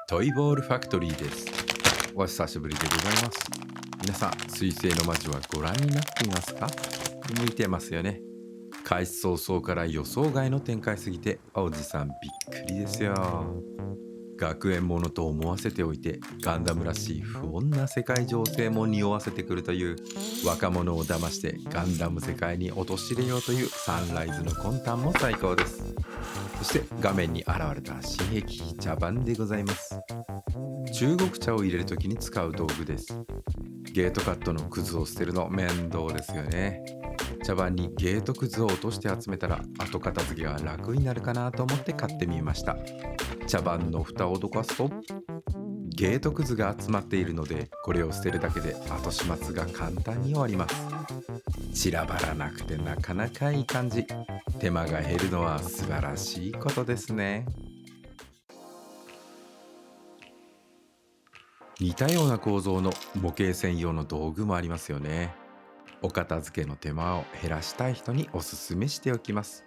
トイボールファクトリーです。お久しぶりでございます。皆さん、水星の魔女はご覧になっていますか？向いてますよね。開始早々から予想外の展開すぎて、おじさんびっくりですよ。学園ものと思わせておいて、ガンダムらしい不穏な世界情勢も匂わせてくるという、若者を騙してガンダム世界に陥れようというサンライズの魂胆も最高です。そして画面に現れた新兵器茶番でございます。中国茶を入れるときに使う道具です。ゲートカットのクズを捨てるの面倒ですよね。茶番にゲートクズを落として集めたら後片付けが楽になるかなと思って買ってみました。茶番の蓋をどかすとゲートクズが集まっているので、これを捨てるだけで後始末が簡単に終わります。散らばらなくてなかなかいい感じ。手間が減るのは素晴らしいことですね。似たような構造の模型専用の道具もありますよね。お片付けの手間を減らしたい人におすすめしておきます。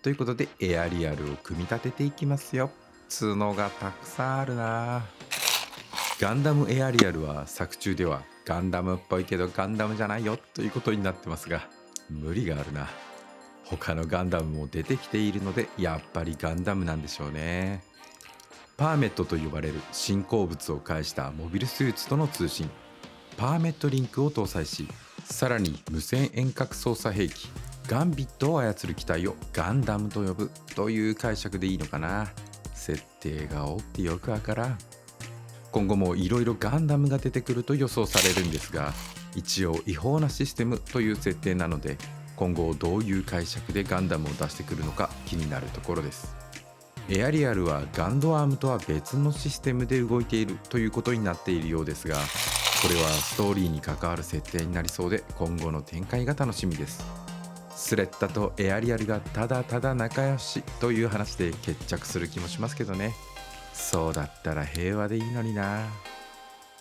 ということでエアリアルを組み立てていきますよ。角がたくさんあるな。ガンダムエアリアルは作中ではガンダムっぽいけどガンダムじゃないよということになってますが、無理があるな。他のガンダムも出てきているのでやっぱりガンダムなんでしょうね。パーメットと呼ばれる新鉱物を介したモビルスーツとの通信、パーメットリンクを搭載し、さらに無線遠隔操作兵器ガンビットを操る機体をガンダムと呼ぶという解釈でいいのかな。設定が多くてよくわからん。今後もいろいろガンダムが出てくると予想されるんですが、一応違法なシステムという設定なので、今後どういう解釈でガンダムを出してくるのか気になるところです。エアリアルはガンドアームとは別のシステムで動いているということになっているようですが、これはストーリーに関わる設定になりそうで、今後の展開が楽しみです。スレッタとエアリアルがただただ仲良しという話で決着する気もしますけどね。そうだったら平和でいいのにな。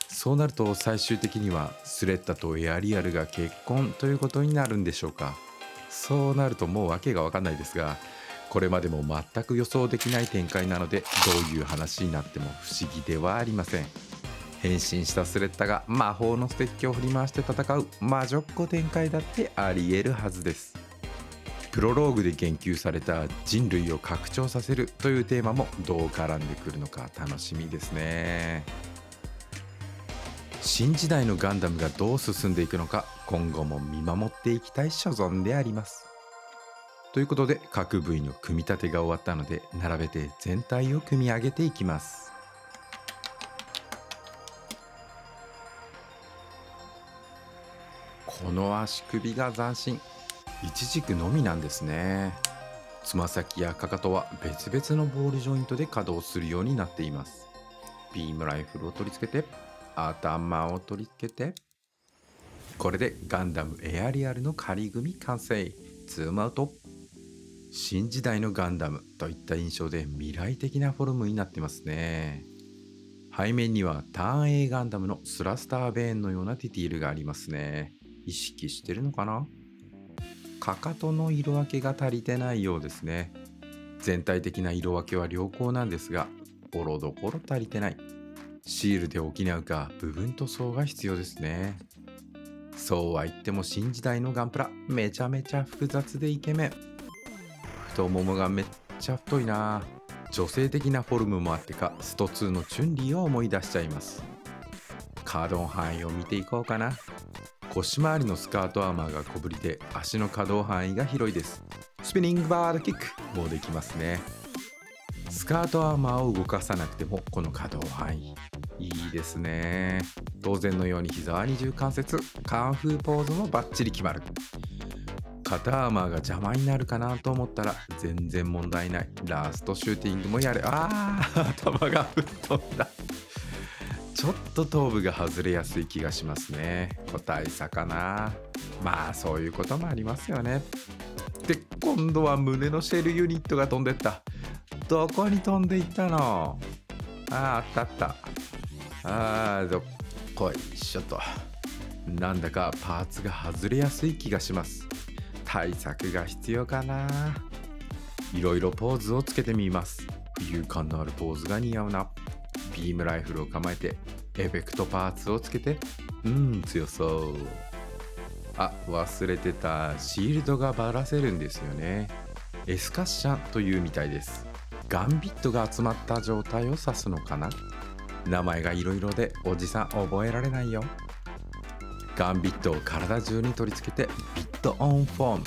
そうなると最終的にはスレッタとエアリアルが結婚ということになるんでしょうか。そうなるともう訳が分かんないですが、これまでも全く予想できない展開なので、どういう話になっても不思議ではありません。変身したスレッタが魔法のステッキを振り回して戦う魔女っ子展開だってあり得るはずです。プロローグで言及された人類を拡張させるというテーマもどう絡んでくるのか楽しみですね。新時代のガンダムがどう進んでいくのか、今後も見守っていきたい所存であります。ということで各部位の組み立てが終わったので、並べて全体を組み上げていきます。この足首が斬新。一軸のみなんですね。つま先やかかとは別々のボールジョイントで稼働するようになっています。ビームライフルを取り付けて、頭を取り付けて、これでガンダムエアリアルの仮組完成。ズームアウト。新時代のガンダムといった印象で未来的なフォルムになってますね。背面にはターン A ガンダムのスラスターベーンのようなディティールがありますね。意識してるのかな？かかとの色分けが足りてないようですね。全体的な色分けは良好なんですが、ボロどころ足りてない。シールで補うか部分塗装が必要ですね。そうは言っても新時代のガンプラめちゃめちゃ複雑でイケメン。太ももがめっちゃ太いな。女性的なフォルムもあってか、スト2のチュンリーを思い出しちゃいます。可動範囲を見ていこうかな。腰回りのスカートアーマーが小ぶりで、足の可動範囲が広いです。スピニングバードキックもできますね。スカートアーマーを動かさなくてもこの可動範囲いいですね。当然のように膝は二重関節、カンフーポーズもバッチリ決まる。肩アーマーが邪魔になるかなと思ったら全然問題ない。ラストシューティングもやれ。頭が吹っ飛んだ。ちょっと頭部が外れやすい気がしますね。個体差かな。まあそういうこともありますよね。で、今度は胸のシェルユニットが飛んでった。どこに飛んでいったの？あった。どっこいしょと。なんだかパーツが外れやすい気がします。対策が必要かな。いろいろポーズをつけてみます。浮遊感のあるポーズが似合うな。ビームライフルを構えてエフェクトパーツをつけて、強そう。あ、忘れてた。シールドがばらせるんですよね。エスカッシャンというみたいです。ガンビットが集まった状態を指すのかな。名前がいろいろでおじさん覚えられないよ。ガンビットを体中に取り付けてビットオンフォーム。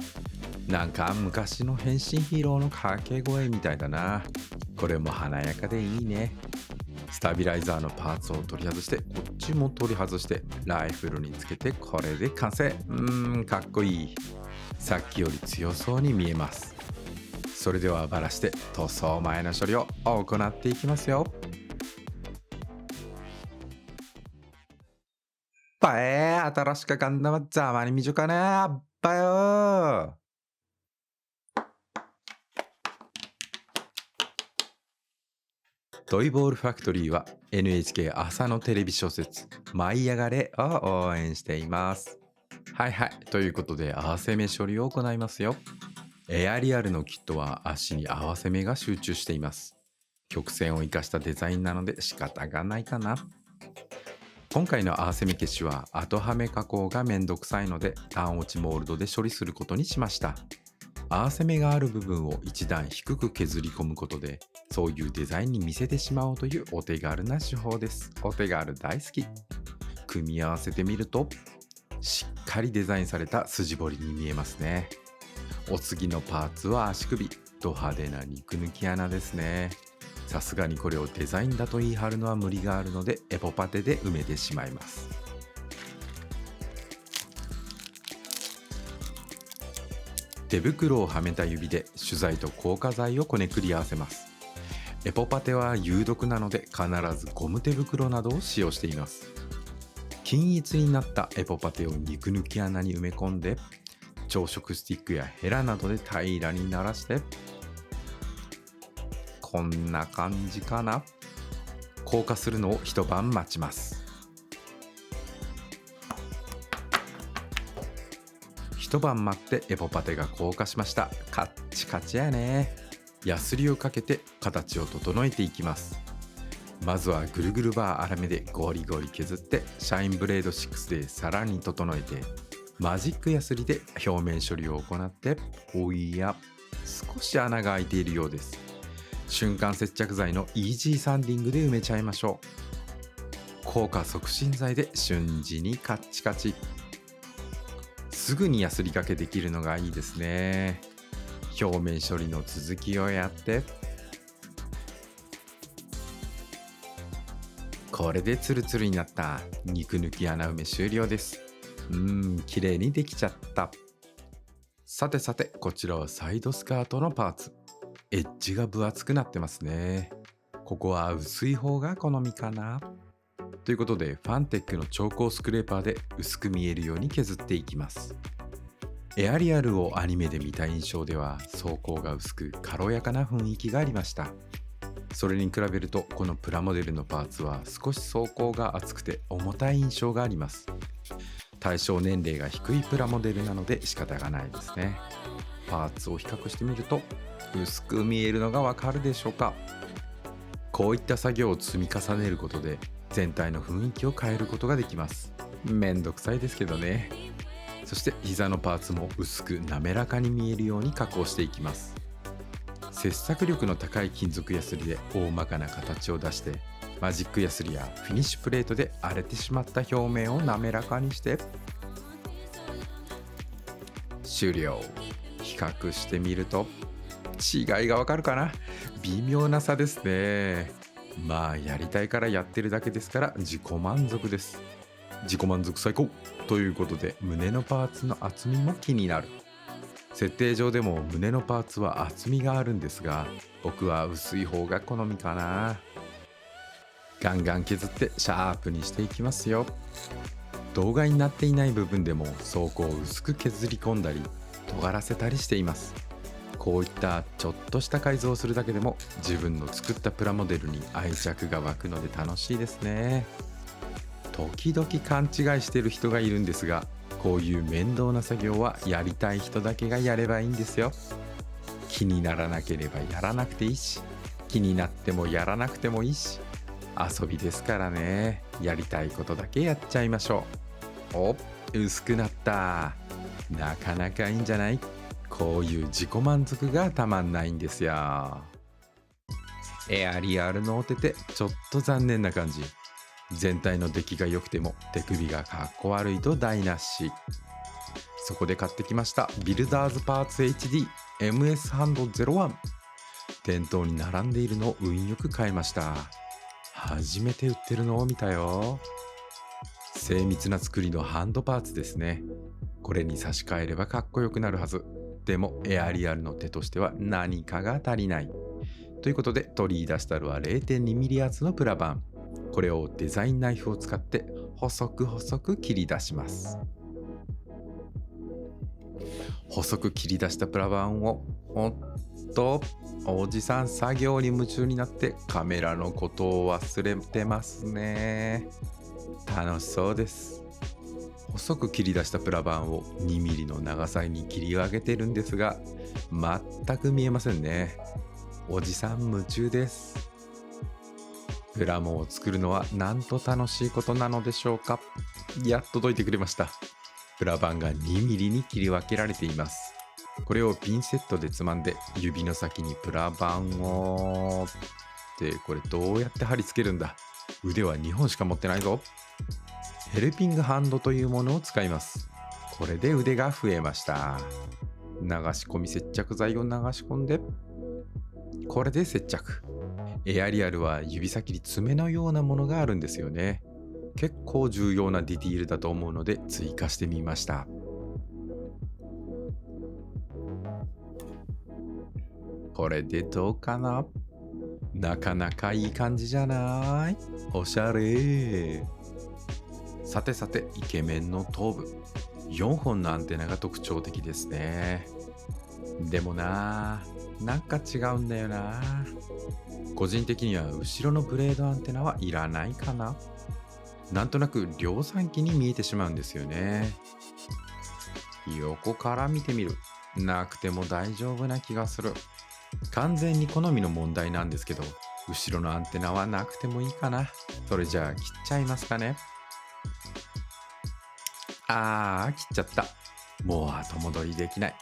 なんか昔の変身ヒーローの掛け声みたいだな。これも華やかでいいね。スタビライザーのパーツを取り外して、こっちも取り外してライフルにつけて、これで完成。かっこいい。さっきより強そうに見えます。それではバラして塗装前の処理を行っていきますよ。新しくガンダムざまに見じゅかねあっばよ。トイボールファクトリーは NHK 朝のテレビ小説舞い上がれを応援しています。ということで合わせ目処理を行いますよ。エアリアルのキットは足に合わせ目が集中しています。曲線を生かしたデザインなので仕方がないかな。今回の合わせ目消しは後はめ加工がめんどくさいので単落ちモールドで処理することにしました。合わせ目がある部分を一段低く削り込むことでそういうデザインに見せてしまおうというお手軽な手法です。お手軽大好き。組み合わせてみるとしっかりデザインされた筋彫りに見えますね。お次のパーツは足首。ド派手な肉抜き穴ですね。さすがにこれをデザインだと言い張るのは無理があるのでエポパテで埋めてしまいます。手袋をはめた指で取材と硬化剤をこねくり合わせます。エポパテは有毒なので必ずゴム手袋などを使用しています。均一になったエポパテを肉抜き穴に埋め込んで朝食スティックやヘラなどで平らにならしてこんな感じかな。硬化するのを一晩待ちます。一晩待ってエポパテが硬化しました。カッチカチやね。ヤスリをかけて形を整えていきます。まずはぐるぐるバー粗めでゴリゴリ削ってシャインブレード6でさらに整えてマジックヤスリで表面処理を行っておや少し穴が開いているようです。瞬間接着剤のイージーサンディングで埋めちゃいましょう。効果促進剤で瞬時にカッチカチ。すぐにヤスリがけできるのがいいですね。表面処理の続きをやってこれでツルツルになった肉抜き穴埋め終了です。綺麗にできちゃった。さてこちらはサイドスカートのパーツ。エッジが分厚くなってますね。ここは薄い方が好みかな。ということでファンテックの超高スクレーパーで薄く見えるように削っていきます。エアリアルをアニメで見た印象では装甲が薄く軽やかな雰囲気がありました。それに比べるとこのプラモデルのパーツは少し装甲が厚くて重たい印象があります。対象年齢が低いプラモデルなので仕方がないですね。パーツを比較してみると薄く見えるのがわかるでしょうか。こういった作業を積み重ねることで全体の雰囲気を変えることができます。めんどくさいですけどね。そして膝のパーツも薄く滑らかに見えるように加工していきます。切削力の高い金属ヤスリで大まかな形を出してマジックヤスリやフィニッシュプレートで荒れてしまった表面を滑らかにして終了。比較してみると違いがわかるかな。微妙な差ですね。まあやりたいからやってるだけですから自己満足です。自己満足最高ということで胸のパーツの厚みも気になる。設定上でも胸のパーツは厚みがあるんですが僕は薄い方が好みかな。ガンガン削ってシャープにしていきますよ。動画になっていない部分でも装甲を薄く削り込んだり尖らせたりしています。こういったちょっとした改造をするだけでも自分の作ったプラモデルに愛着が湧くので楽しいですね。時々勘違いしている人がいるんですがこういう面倒な作業はやりたい人だけがやればいいんですよ。気にならなければやらなくていいし気になってもやらなくてもいいし遊びですからね。やりたいことだけやっちゃいましょう。お、薄くなった。なかなかいいんじゃない？こういう自己満足がたまんないんですよ。エアリアルのお手手、ちょっと残念な感じ。全体の出来が良くても手首がかっこ悪いと台無し。そこで買ってきましたビルダーズパーツ HD MS ハンド01。店頭に並んでいるのを運よく買いました。初めて売ってるのを見たよ。精密な作りのハンドパーツですね。これに差し替えればかっこよくなるはず。でもエアリアルの手としては何かが足りない。ということで取り出したのは 0.2mm 厚のプラ板。これをデザインナイフを使って細く細く切り出します。細く切り出したプラ板をおじさん作業に夢中になってカメラのことを忘れてますね。楽しそうです。細く切り出したプラ板を 2mm の長さに切り分けてるんですが、全く見えませんね。おじさん夢中です。プラモを作るのはなんと楽しいことなのでしょうか。やっと届いてくれました。プラ板が 2mm に切り分けられています。これをピンセットでつまんで指の先にプラ板をってこれどうやって貼り付けるんだ。腕は2本しか持ってないぞ。ヘルピングハンドというものを使います。これで腕が増えました。流し込み接着剤を流し込んでこれで接着。エアリアルは指先に爪のようなものがあるんですよね。結構重要なディティールだと思うので追加してみました。これでどうかな？なかなかいい感じじゃない？おしゃれ。さてさて、イケメンの頭部。4本のアンテナが特徴的ですね。でもなんか違うんだよな。個人的には後ろのブレードアンテナはいらないかな。なんとなく量産機に見えてしまうんですよね。横から見てみる。なくても大丈夫な気がする。完全に好みの問題なんですけど、後ろのアンテナはなくてもいいかな。それじゃあ切っちゃいますかね。切っちゃった。もう後戻りできない。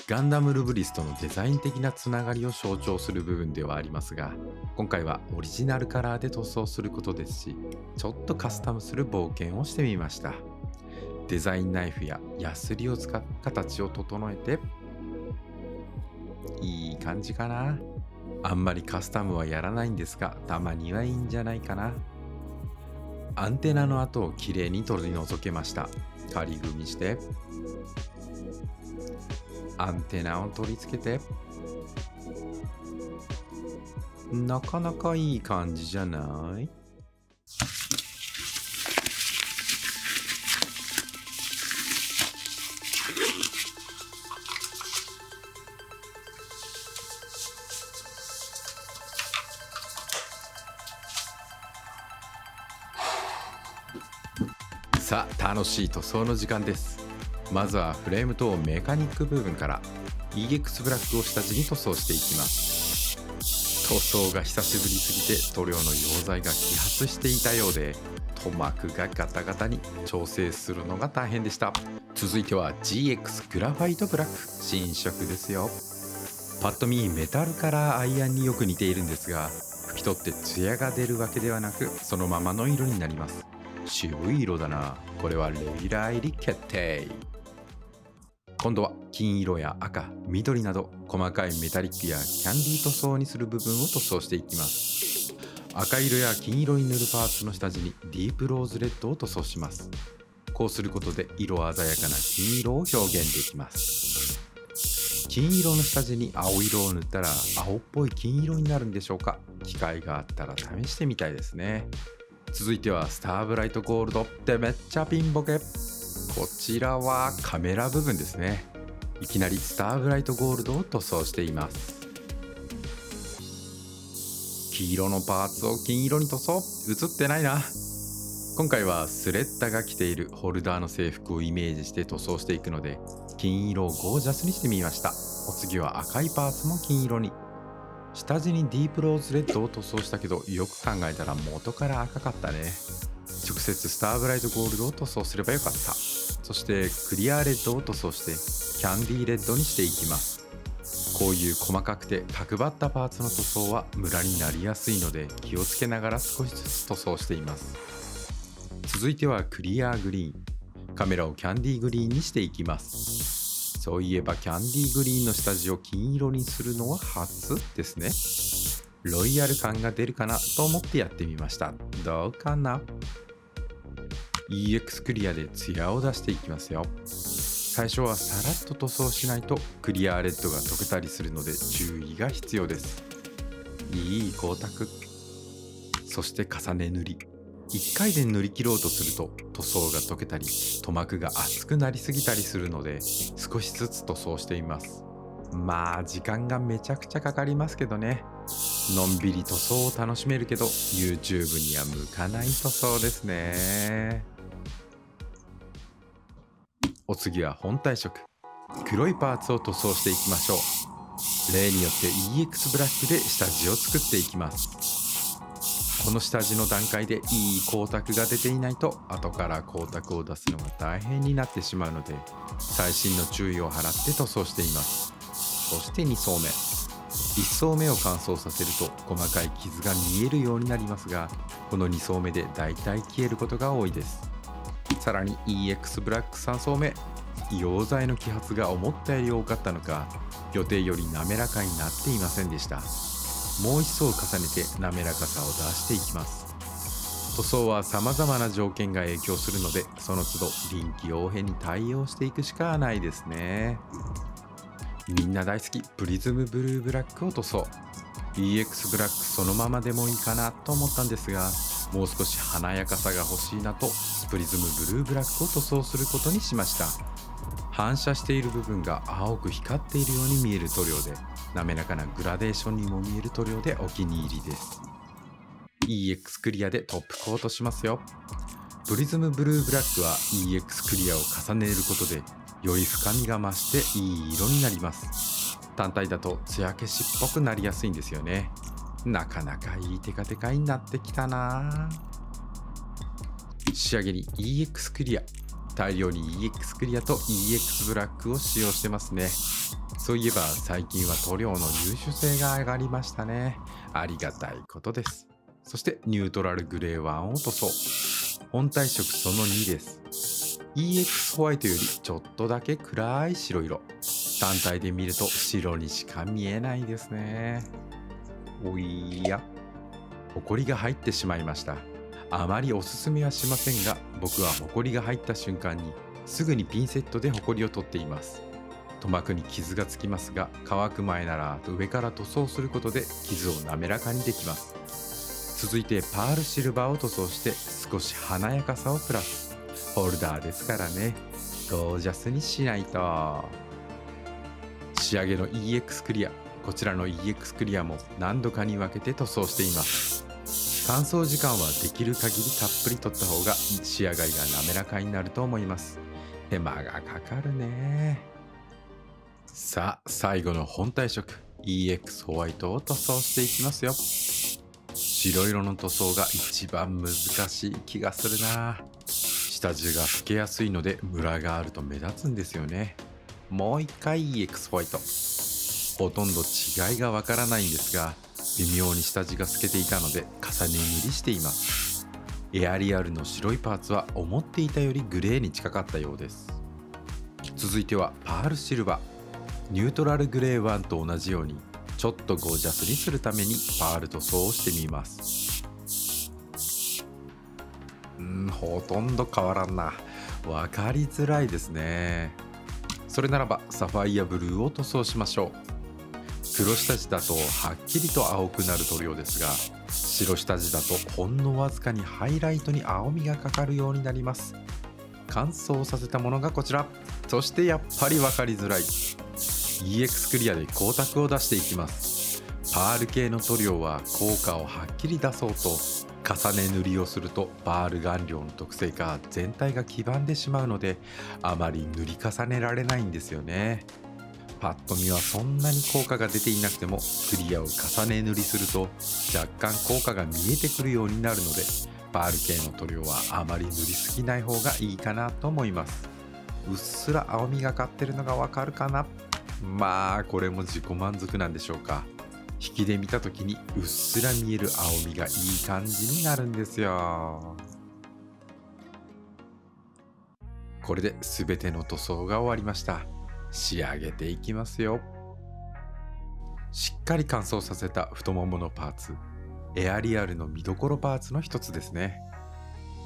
ガンダムルブリスとのデザイン的なつながりを象徴する部分ではありますが、今回はオリジナルカラーで塗装することですし、ちょっとカスタムする冒険をしてみました。デザインナイフやヤスリを使って形を整えて、いい感じかな。あんまりカスタムはやらないんですが、たまにはいいんじゃないかな。アンテナの跡をきれいに取り除けました。仮組みしてアンテナを取り付けて、なかなかいい感じじゃない？さあ、楽しい塗装の時間です。まずはフレームとメカニック部分から EX ブラックを下地に塗装していきます。塗装が久しぶりすぎて塗料の溶剤が揮発していたようで、塗膜がガタガタに調整するのが大変でした。続いては GX グラファイトブラック、新色ですよ。パッと見メタルカラーアイアンによく似ているんですが、拭き取ってツヤが出るわけではなく、そのままの色になります。渋い色だな。これはレギュラー入り決定。今度は金色や赤、緑など細かいメタリックやキャンディー塗装にする部分を塗装していきます。赤色や金色に塗るパーツの下地にディープローズレッドを塗装します。こうすることで色鮮やかな金色を表現できます。金色の下地に青色を塗ったら青っぽい金色になるんでしょうか。機会があったら試してみたいですね。続いてはスターブライトゴールドってめっちゃピンボケ。こちらはカメラ部分ですね。いきなりスターブライトゴールドを塗装しています。黄色のパーツを金色に塗装。映ってないな。今回はスレッダが着ているホルダーの制服をイメージして塗装していくので、金色をゴージャスにしてみました。お次は赤いパーツも金色に。下地にディープローズレッドを塗装したけど、よく考えたら元から赤かったね。直接スターブライトゴールドを塗装すればよかった。そしてクリアレッドを塗装してキャンディーレッドにしていきます。こういう細かくて角張ったパーツの塗装はムラになりやすいので、気をつけながら少しずつ塗装しています。続いてはクリアグリーン。カメラをキャンディーグリーンにしていきます。そういえばキャンディーグリーンの下地を金色にするのは初ですね。ロイヤル感が出るかなと思ってやってみました。どうかな？ EX クリアでツヤを出していきますよ。最初はさらっと塗装しないとクリアレッドが溶けたりするので注意が必要です。いい光沢。そして重ね塗り。1回で塗り切ろうとすると塗装が溶けたり塗膜が厚くなりすぎたりするので、少しずつ塗装しています。まあ時間がめちゃくちゃかかりますけどね。のんびり塗装を楽しめるけど YouTube には向かない塗装ですね。お次は本体色。黒いパーツを塗装していきましょう。例によって EX ブラックで下地を作っていきます。この下地の段階でいい光沢が出ていないと後から光沢を出すのが大変になってしまうので、細心の注意を払って塗装しています。そして2層目。1層目を乾燥させると細かい傷が見えるようになりますが、この2層目でだいたい消えることが多いです。さらに EX ブラック3層目。溶剤の揮発が思ったより多かったのか、予定より滑らかになっていませんでした。もう一層重ねて滑らかさを出していきます。塗装は様々な条件が影響するので、その都度臨機応変に対応していくしかないですね。みんな大好きプリズムブルーブラックを塗装。 EX ブラックそのままでもいいかなと思ったんですが、もう少し華やかさが欲しいなとプリズムブルーブラックを塗装することにしました。反射している部分が青く光っているように見える塗料で、滑らかなグラデーションにも見える塗料でお気に入りです。 EX クリアでトップコートしますよ。プリズムブルーブラックは EX クリアを重ねることでより深みが増していい色になります。単体だと艶消しっぽくなりやすいんですよね。なかなかいいテカテカになってきたな。仕上げに EX クリア。大量に EX クリアと EX ブラックを使用してますね。そういえば最近は塗料の入手性が上がりましたね。ありがたいことです。そしてニュートラルグレー1を塗装。本体色その2です。EX ホワイトよりちょっとだけ暗い白色。単体で見ると白にしか見えないですね。おや、ホコリが入ってしまいました。あまりおすすめはしませんが、僕はホコリが入った瞬間にすぐにピンセットでホコリを取っています。塗膜に傷がつきますが、乾く前なら上から塗装することで傷を滑らかにできます。続いてパールシルバーを塗装して少し華やかさをプラス。ホルダーですからね、ゴージャスにしないと。仕上げの EX クリア。こちらの EX クリアも何度かに分けて塗装しています。乾燥時間はできる限りたっぷり取った方が仕上がりが滑らかになると思います。手間がかかるね。さあ最後の本体色 EX ホワイトを塗装していきますよ。白色の塗装が一番難しい気がするな。下地が透けやすいのでムラがあると目立つんですよね。もう一回 EX ホワイト。ほとんど違いがわからないんですが、微妙に下地が透けていたので重ね塗りしています。エアリアルの白いパーツは思っていたよりグレーに近かったようです。続いてはパールシルバー。ニュートラルグレー1と同じようにちょっとゴージャスにするためにパール塗装をしてみます。ほとんど変わらんな。わかりづらいですね。それならばサファイアブルーを塗装しましょう。黒下地だとはっきりと青くなる塗料ですが、白下地だとほんのわずかにハイライトに青みがかかるようになります。乾燥させたものがこちら。そしてやっぱり分かりづらい EX クリアで光沢を出していきます。パール系の塗料は効果をはっきり出そうと重ね塗りをするとパール顔料の特性が全体が黄ばんでしまうので、あまり塗り重ねられないんですよね。パッと見はそんなに効果が出ていなくても、クリアを重ね塗りすると若干効果が見えてくるようになるので、パール系の塗料はあまり塗りすぎない方がいいかなと思います。うっすら青みがかってるのがわかるかな。まあこれも自己満足なんでしょうか。引きで見た時にうっすら見える青みがいい感じになるんですよ。これで全ての塗装が終わりました。仕上げていきますよ。しっかり乾燥させた太もものパーツ、エアリアルの見どころパーツの一つですね。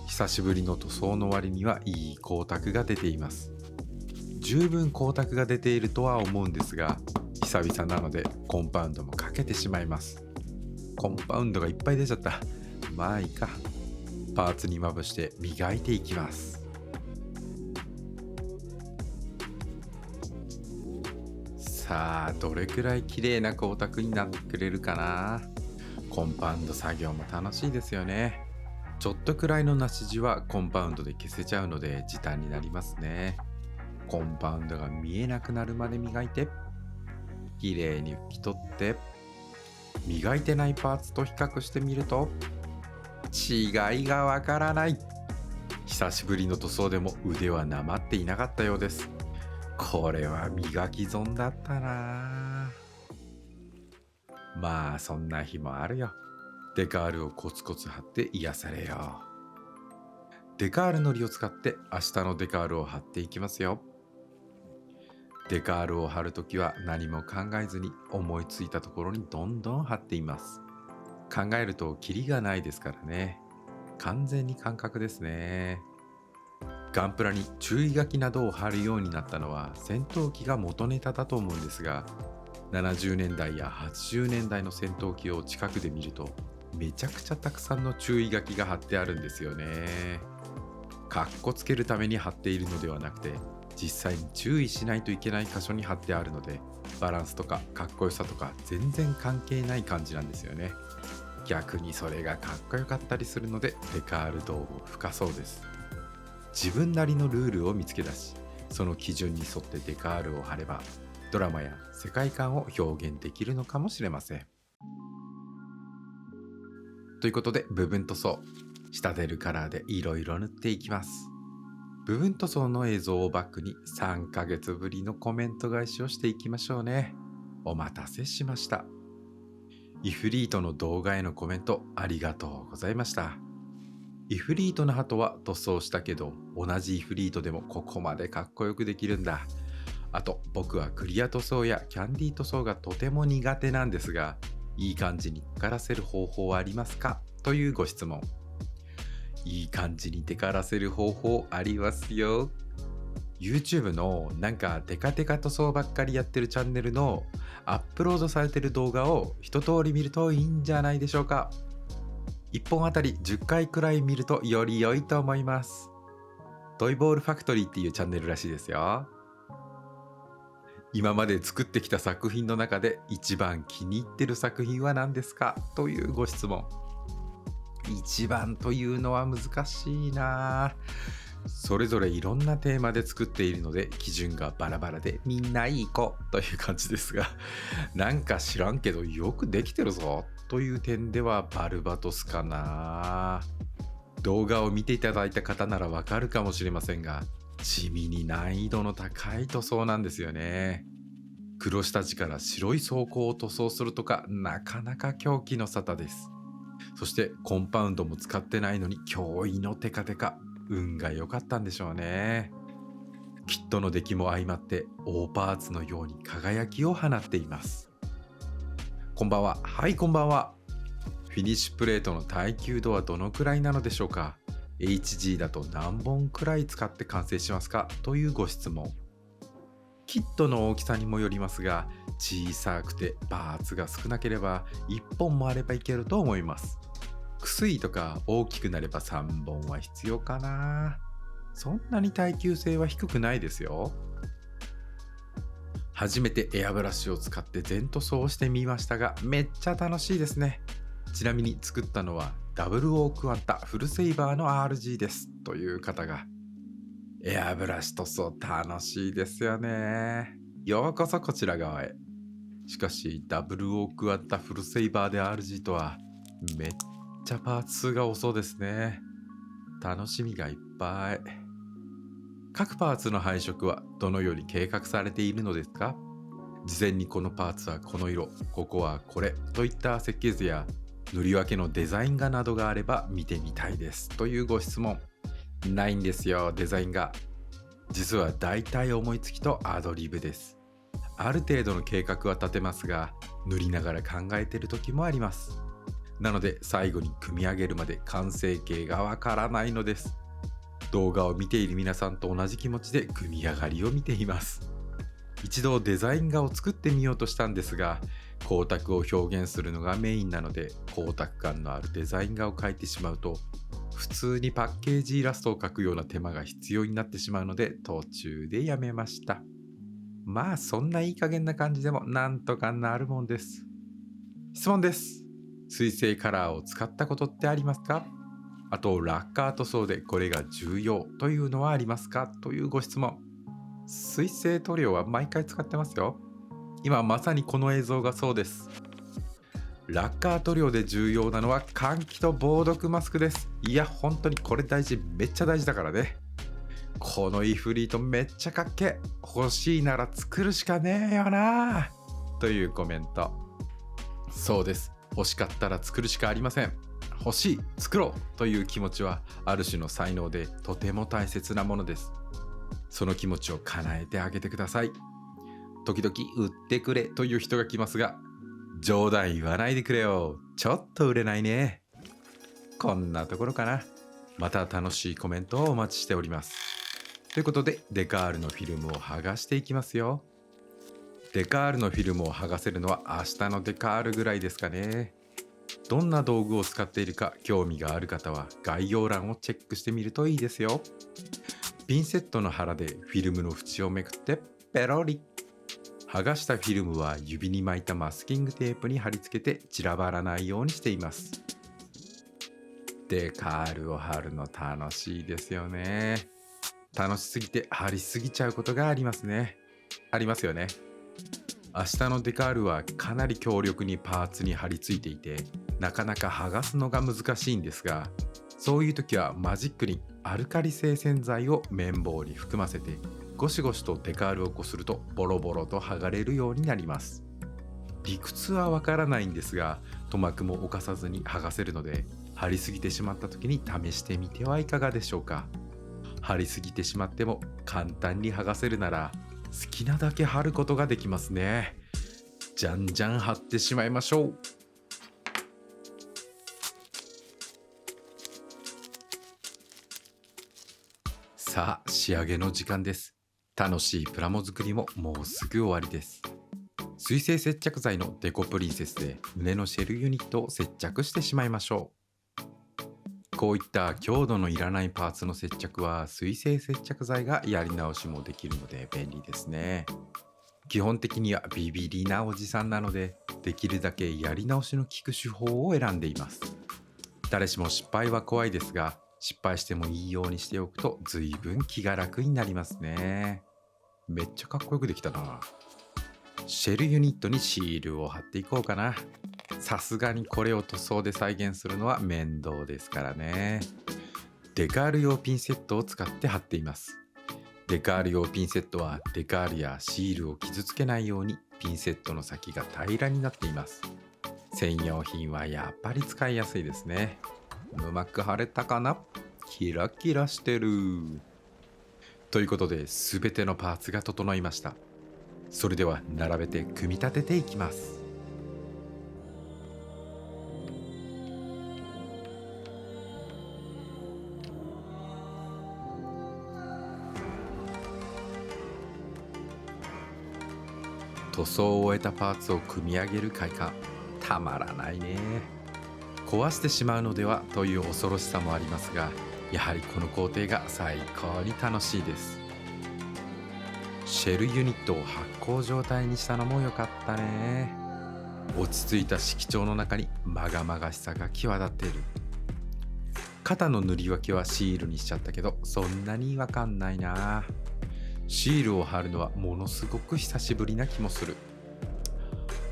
久しぶりの塗装の割にはいい光沢が出ています。十分光沢が出ているとは思うんですが、久々なのでコンパウンドもかけてしまいます。コンパウンドがいっぱい出ちゃった。まあいいか。パーツにまぶして磨いていきます。さあどれくらい綺麗な光沢になってくれるかな。コンパウンド作業も楽しいですよね。ちょっとくらいの梨地はコンパウンドで消せちゃうので時短になりますね。コンパウンドが見えなくなるまで磨いて、綺麗に拭き取って、磨いてないパーツと比較してみると違いがわからない。久しぶりの塗装でも腕はなまっていなかったようです。これは磨き損だったな。まあそんな日もあるよ。デカールをコツコツ貼って癒されよう。デカールのりを使って明日のデカールを貼っていきますよ。デカールを貼るときは何も考えずに思いついたところにどんどん貼っています。考えるとキリがないですからね。完全に感覚ですね。ガンプラに注意書きなどを貼るようになったのは戦闘機が元ネタだと思うんですが、70年代や80年代の戦闘機を近くで見るとめちゃくちゃたくさんの注意書きが貼ってあるんですよね。かっこつけるために貼っているのではなくて、実際に注意しないといけない箇所に貼ってあるので、バランスとかかっこよさとか全然関係ない感じなんですよね。逆にそれがかっこよかったりするのでデカール道具深そうです。自分なりのルールを見つけ出し、その基準に沿ってデカールを貼ればドラマや世界観を表現できるのかもしれません。ということで部分塗装、仕立てるカラーでいろいろ塗っていきます。部分塗装の映像をバックに3ヶ月ぶりのコメント返しをしていきましょうね。お待たせしました。イフリートの動画へのコメントありがとうございました。イフリートの鳩は塗装したけど、同じイフリートでもここまでかっこよくできるんだ。あと僕はクリア塗装やキャンディー塗装がとても苦手なんですが、いい感じにテカらせる方法はありますかというご質問。いい感じにテカらせる方法ありますよ。 YouTube のなんかテカテカ塗装ばっかりやってるチャンネルのアップロードされてる動画を一通り見るといいんじゃないでしょうか。1本あたり10回くらい見るとより良いと思います。トイボールファクトリーっていうチャンネルらしいですよ。今まで作ってきた作品の中で一番気に入ってる作品は何ですかというご質問。一番というのは難しいな。それぞれいろんなテーマで作っているので基準がバラバラでみんないい子という感じですが、なんか知らんけどよくできてるぞという点ではバルバトスかな。動画を見ていただいた方ならわかるかもしれませんが、地味に難易度の高い塗装なんですよね。黒下地から白い装甲を塗装するとかなかなか狂気の沙汰です。そしてコンパウンドも使ってないのに驚異のテカテカ。運が良かったんでしょうね。キットの出来も相まって大パーツのように輝きを放っています。こんばんは。はい、こんばんは。フィニッシュプレートの耐久度はどのくらいなのでしょうか。 HG だと何本くらい使って完成しますかというご質問。キットの大きさにもよりますが、小さくてパーツが少なければ1本もあればいけると思います。薬とか大きくなれば3本は必要かな。そんなに耐久性は低くないですよ。初めてエアブラシを使って全塗装をしてみましたが、めっちゃ楽しいですね。ちなみに作ったのはダブルオークワンタフルセイバーの RG ですという方が。エアブラシ塗装楽しいですよね。ようこそこちら側へ。しかしダブルオークワッタフルセイバーで RG とはめっちゃパーツ数が多そうですね。楽しみがいっぱい。各パーツの配色はどのように計画されているのですか？事前にこのパーツはこの色、ここはこれといった設計図や塗り分けのデザイン画などがあれば見てみたいですというご質問。ないんですよ、デザイン画。実は大体思いつきとアドリブです。ある程度の計画は立てますが、塗りながら考えてる時もあります。なので最後に組み上げるまで完成形がわからないのです。動画を見ている皆さんと同じ気持ちで組み上がりを見ています。一度デザイン画を作ってみようとしたんですが、光沢を表現するのがメインなので、光沢感のあるデザイン画を描いてしまうと、普通にパッケージイラストを描くような手間が必要になってしまうので、途中でやめました。まあそんないい加減な感じでもなんとかなるもんです。質問です。水性カラーを使ったことってありますか？あとラッカー塗装でこれが重要というのはありますか？というご質問。水性塗料は毎回使ってますよ。今まさにこの映像がそうです。ラッカー塗料で重要なのは換気と防毒マスクです。いや本当にこれ大事、めっちゃ大事だからね。このイフリートめっちゃかっけ。欲しいなら作るしかねえよなというコメント。そうです、欲しかったら作るしかありません。欲しい、作ろうという気持ちはある種の才能でとても大切なものです。その気持ちを叶えてあげてください。時々売ってくれという人が来ますが、冗談言わないでくれよ、ちょっと売れないね。こんなところかな。また楽しいコメントをお待ちしております。ということでデカールのフィルムを剥がしていきますよ。デカールのフィルムを剥がせるのは明日のデカールぐらいですかね。どんな道具を使っているか興味がある方は概要欄をチェックしてみるといいですよ。ピンセットの腹でフィルムの縁をめくってペロリ。剥がしたフィルムは指に巻いたマスキングテープに貼り付けて散らばらないようにしています。デカールを貼るの楽しいですよね。楽しすぎて貼りすぎちゃうことがありますね。ありますよね。明日のデカールはかなり強力にパーツに貼り付いていて、なかなか剥がすのが難しいんですが、そういう時はマジックにアルカリ性洗剤を綿棒に含ませてゴシゴシとデカールをこするとボロボロと剥がれるようになります。理屈はわからないんですが、塗膜も侵さずに剥がせるので、貼りすぎてしまった時に試してみてはいかがでしょうか。貼りすぎてしまっても簡単に剥がせるなら好きなだけ貼ることができますね。じゃんじゃん貼ってしまいましょう。さあ仕上げの時間です。楽しいプラモ作りももうすぐ終わりです。水性接着剤のデコプリンセスで胸のシェルユニットを接着してしまいましょう。こういった強度のいらないパーツの接着は水性接着剤がやり直しもできるので便利ですね。基本的にはビビリなおじさんなので、できるだけやり直しの効く手法を選んでいます。誰しも失敗は怖いですが、失敗してもいいようにしておくと随分気が楽になりますね。めっちゃかっこよくできたな。シェルユニットにシールを貼っていこうかな。さすがにこれを塗装で再現するのは面倒ですからね。デカール用ピンセットを使って貼っています。デカール用ピンセットはデカールやシールを傷つけないようにピンセットの先が平らになっています。専用品はやっぱり使いやすいですね。うまく貼れたかな？キラキラしてる。ということで全てのパーツが整いました。それでは並べて組み立てていきます。塗装を終えたパーツを組み上げる快感、たまらないね。壊してしまうのではという恐ろしさもありますが、やはりこの工程が最高に楽しいです。シェルユニットを発光状態にしたのも良かったね。落ち着いた色調の中にまがまがしさが際立っている。肩の塗り分けはシールにしちゃったけど、そんなに違和感ないな。シールを貼るのはものすごく久しぶりな気もする。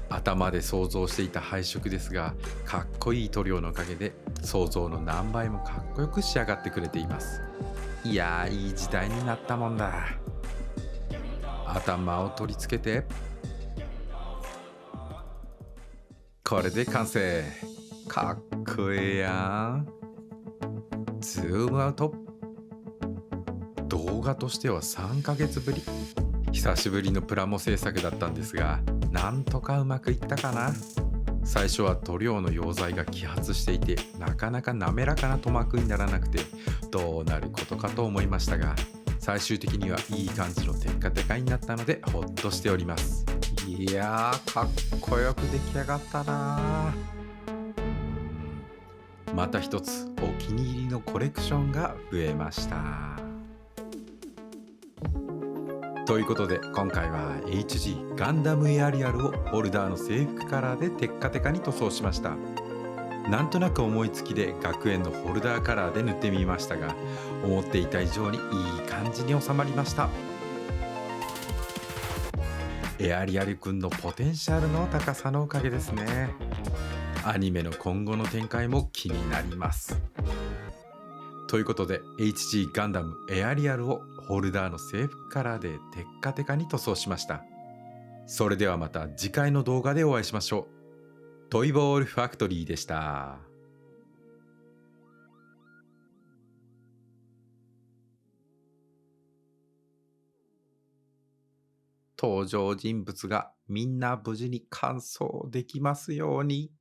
頭で想像していた配色ですが、かっこいい塗料のおかげで想像の何倍もかっこよく仕上がってくれています。いやー、いい時代になったもんだ。頭を取り付けて、これで完成。かっこええやん。ズームアウト。動画としては3ヶ月ぶり。久しぶりのプラモ制作だったんですが、なんとかうまくいったかな。最初は塗料の溶剤が揮発していて、なかなか滑らかな塗膜にならなくて、どうなることかと思いましたが、最終的にはいい感じのテッカテカになったのでほっとしております。いやー、かっこよく出来上がったな。また一つお気に入りのコレクションが増えました。ということで今回は HG ガンダムエアリアルをホルダーの制服カラーでテッカテカに塗装しました。なんとなく思いつきで学園のホルダーカラーで塗ってみましたが、思っていた以上にいい感じに収まりました。エアリアルくんのポテンシャルの高さのおかげですね。アニメの今後の展開も気になります。ということで HG ガンダムエアリアルをホルダーの制服カラーでテッカテカに塗装しました。それではまた次回の動画でお会いしましょう。トイボールファクトリーでした。登場人物がみんな無事に完走できますように。